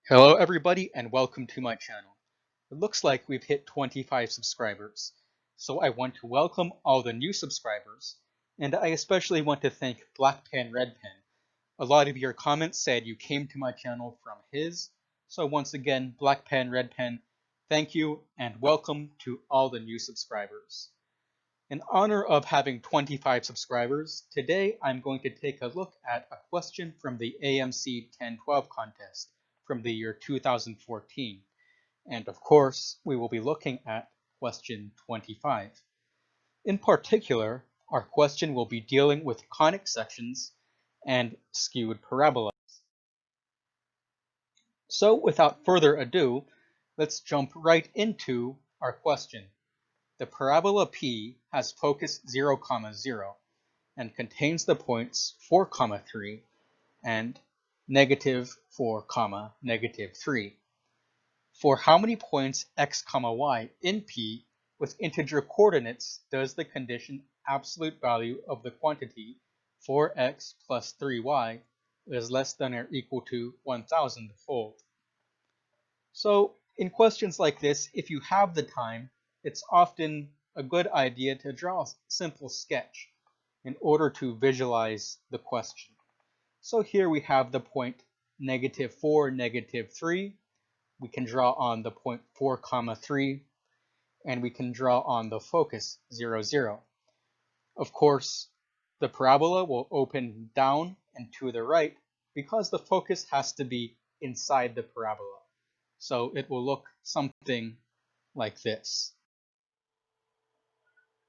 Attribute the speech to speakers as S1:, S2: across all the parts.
S1: Hello everybody and welcome to my channel. It looks like we've hit 25 subscribers, so I want to welcome all the new subscribers, and I especially want to thank Black Pen Red Pen. A lot of your comments said you came to my channel from his, so once again, Black Pen Red Pen, thank you and welcome to all the new subscribers. In honor of having 25 subscribers, today I'm going to take a look at a question from the AMC 1012 contest from the year 2014. And of course, we will be looking at question 25. In particular, our question will be dealing with conic sections and skewed parabolas. So without further ado, let's jump right into our question. The parabola P has focus 0, 0 and contains the points 4, 3 and -4, -3. For how many points x, y in P with integer coordinates does the condition absolute value of the quantity 4x plus 3y is less than or equal to 1000 hold? So in questions like this, if you have the time, it's often a good idea to draw a simple sketch in order to visualize the question. So here we have the point -4, -3. We can draw on the point 4, 3, and we can draw on the focus 0, 0. Of course, the parabola will open down and to the right because the focus has to be inside the parabola. So it will look something like this.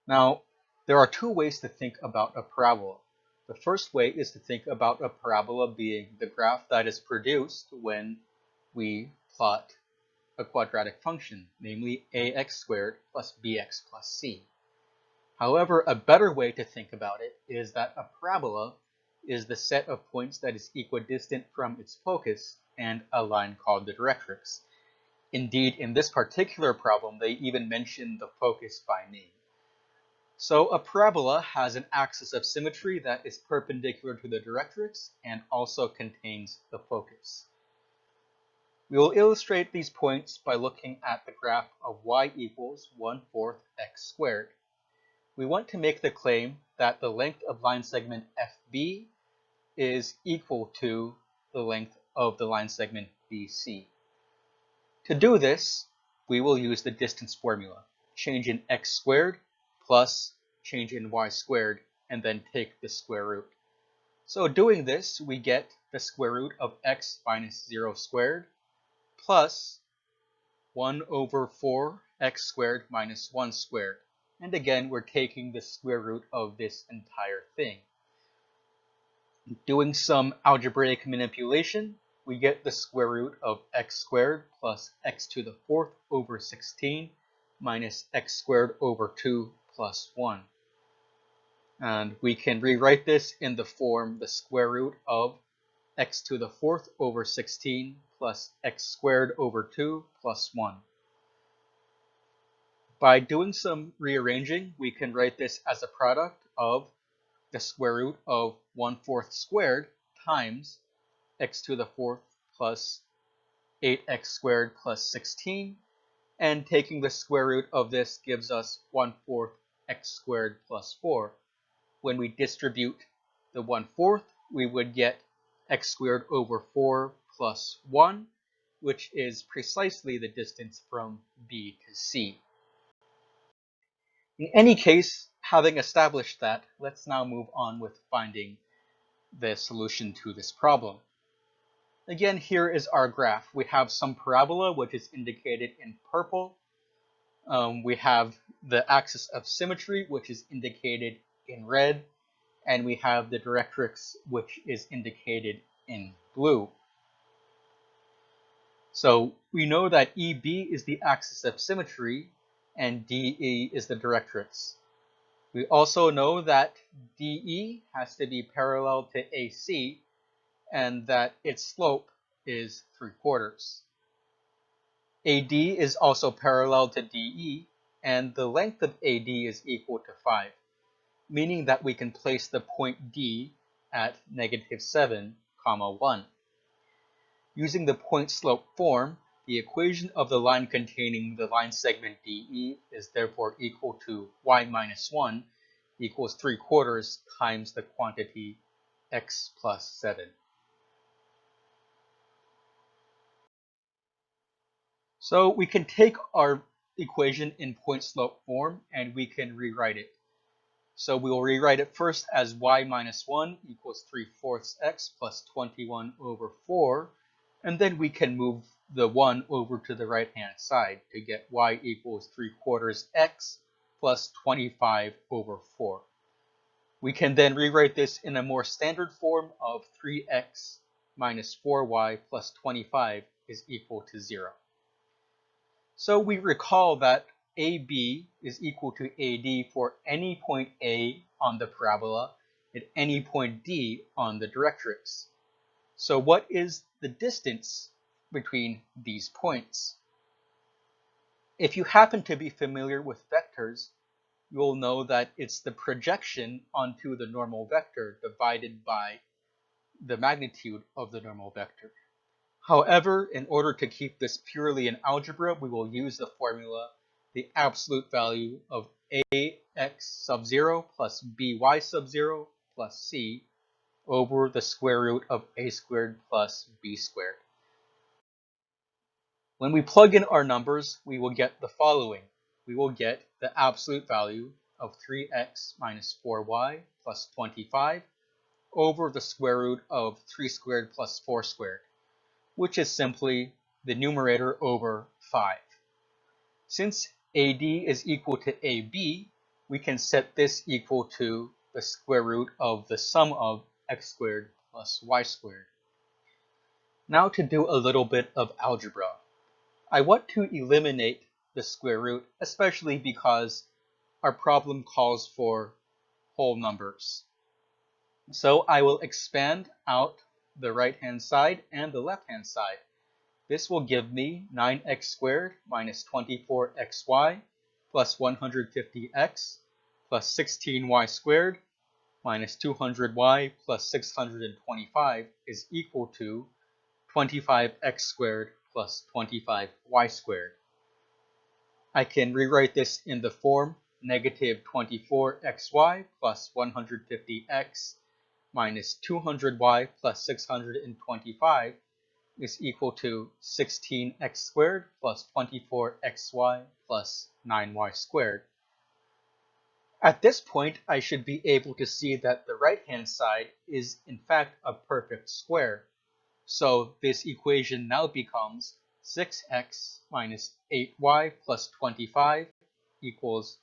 S1: Now, there are two ways to think about a parabola. The first way is to think about a parabola being the graph that is produced when we plot a quadratic function, namely ax squared plus bx plus c. However, a better way to think about it is that a parabola is the set of points that is equidistant from its focus and a line called the directrix. Indeed, in this particular problem, they even mention the focus by name. So a parabola has an axis of symmetry that is perpendicular to the directrix and also contains the focus. We will illustrate these points by looking at the graph of y equals 1/4 x squared. We want to make the claim that the length of line segment FB is equal to the length of the line segment BC. To do this, we will use the distance formula, change in x squared plus change in y squared, and then take the square root. So doing this, we get the square root of x minus 0 squared plus 1/4 x squared minus 1 squared. And again, we're taking the square root of this entire thing. Doing some algebraic manipulation, we get the square root of x squared plus x to the 4th over 16 minus x squared over 2 plus 1. And we can rewrite this in the form the square root of x to the 4th over 16 plus x squared over 2 plus 1. By doing some rearranging, we can write this as a product of the square root of 1/4 squared times x to the 4th plus 8x squared plus 16, and taking the square root of this gives us 1/4 x squared plus 4. When we distribute the 1/4, we would get x squared over 4 plus 1, which is precisely the distance from B to C. In any case, having established that, let's now move on with finding the solution to this problem. Again, here is our graph. We have some parabola, which is indicated in purple. We have the axis of symmetry, which is indicated in red. And we have the directrix, which is indicated in blue. So we know that EB is the axis of symmetry and DE is the directrix. We also know that DE has to be parallel to AC and that its slope is 3/4. AD is also parallel to DE and the length of AD is equal to 5, meaning that we can place the point D at -7, 1. Using the point slope form, the equation of the line containing the line segment DE is therefore equal to y minus 1 equals 3/4 times the quantity x plus 7. So we can take our equation in point slope form and we can rewrite it. So we will rewrite it first as y minus 1 equals 3/4 x plus 21 over 4, and then we can move the 1 over to the right hand side to get y equals 3/4 x plus 25 over 4. We can then rewrite this in a more standard form of 3x minus 4y plus 25 is equal to 0. So we recall that AB is equal to AD for any point A on the parabola at any point D on the directrix. So what is the distance between these points? If you happen to be familiar with vectors, you'll know that it's the projection onto the normal vector divided by the magnitude of the normal vector. However, in order to keep this purely in algebra, we will use the formula the absolute value of ax sub 0 plus by sub 0 plus c over the square root of a squared plus b squared. When we plug in our numbers, we will get the following. We will get the absolute value of 3x minus 4y plus 25 over the square root of 3 squared plus 4 squared, which is simply the numerator over 5. Since AD is equal to AB, we can set this equal to the square root of the sum of x squared plus y squared. Now to do a little bit of algebra. I want to eliminate the square root, especially because our problem calls for whole numbers. So I will expand out the right-hand side and the left-hand side. This will give me 9x squared minus 24xy plus 150x plus 16y squared minus 200y plus 625 is equal to 25x squared plus 25y squared. I can rewrite this in the form negative 24xy plus 150x minus 200y plus 625 is equal to 16x squared plus 24xy plus 9y squared. At this point, I should be able to see that the right-hand side is in fact a perfect square. So this equation now becomes 6x minus 8y plus 25 equals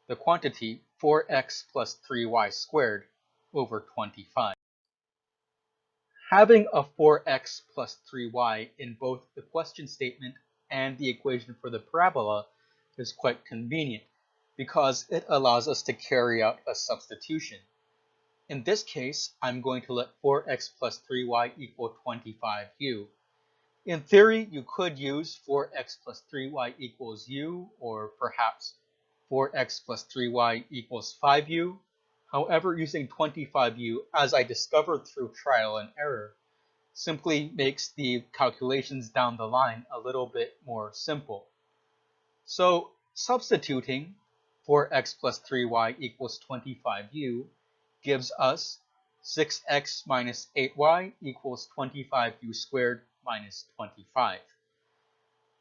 S1: the quantity 4x plus 3y squared over 25. Having a 4x plus 3y in both the question statement and the equation for the parabola is quite convenient because it allows us to carry out a substitution. In this case, I'm going to let 4x plus 3y equal 25u. In theory, you could use 4x plus 3y equals u, or perhaps 4x plus 3y equals 5u. However, using 25u, as I discovered through trial and error, simply makes the calculations down the line a little bit more simple. So substituting 4x plus 3y equals 25u gives us 6x minus 8y equals 25u squared minus 25.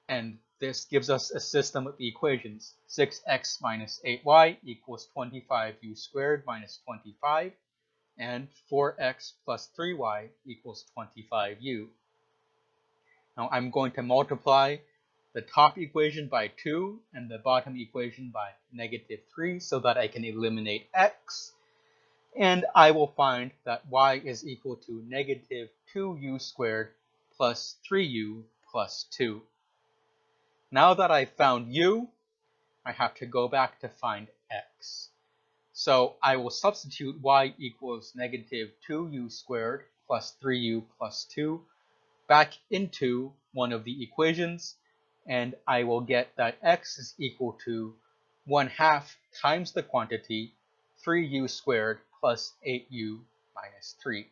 S1: And this gives us a system of equations. 6x minus 8y equals 25u squared minus 25, and 4x plus 3y equals 25u. Now I'm going to multiply the top equation by 2 and the bottom equation by negative 3 so that I can eliminate x. And I will find that y is equal to negative 2u squared plus 3u plus 2. Now that I've found u, I have to go back to find x. So I will substitute y equals negative 2u squared plus 3u plus 2 back into one of the equations, and I will get that x is equal to 1/2 times the quantity 3u squared plus 8u minus 3.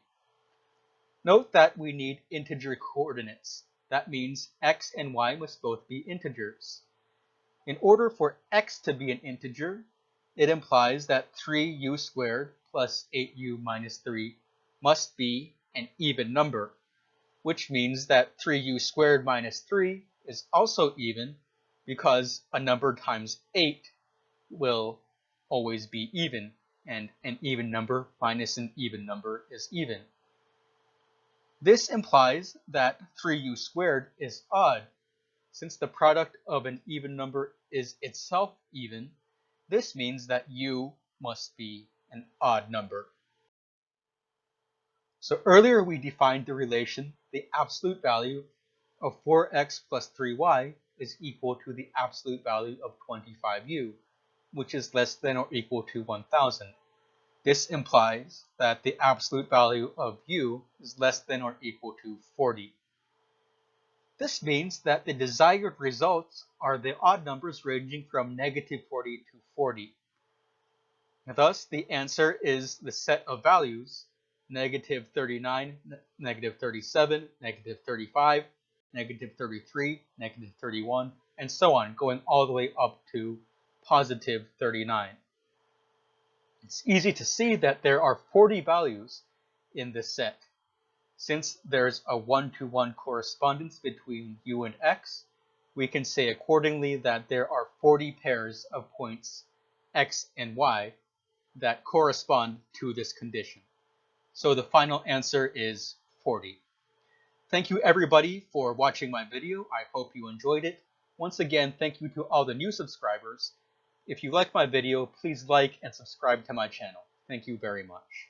S1: Note that we need integer coordinates. That means x and y must both be integers. In order for x to be an integer, it implies that 3u squared plus 8u minus 3 must be an even number, which means that 3u squared minus 3 is also even because a number times 8 will always be even, and an even number minus an even number is even. This implies that 3u squared is odd. Since the product of an even number is itself even, this means that u must be an odd number. So earlier we defined the relation the absolute value of 4x plus 3y is equal to the absolute value of 25u, which is less than or equal to 1000. This implies that the absolute value of u is less than or equal to 40. This means that the desired results are the odd numbers ranging from negative 40 to 40. Thus, the answer is the set of values negative 39, negative 37, negative 35, negative 33, negative 31, and so on, going all the way up to positive 39. It's easy to see that there are 40 values in this set. Since there's a one-to-one correspondence between u and x, we can say accordingly that there are 40 pairs of points x and y that correspond to this condition. So the final answer is 40. Thank you everybody for watching my video. I hope you enjoyed it. Once again, thank you to all the new subscribers. If you like my video, please like and subscribe to my channel. Thank you very much.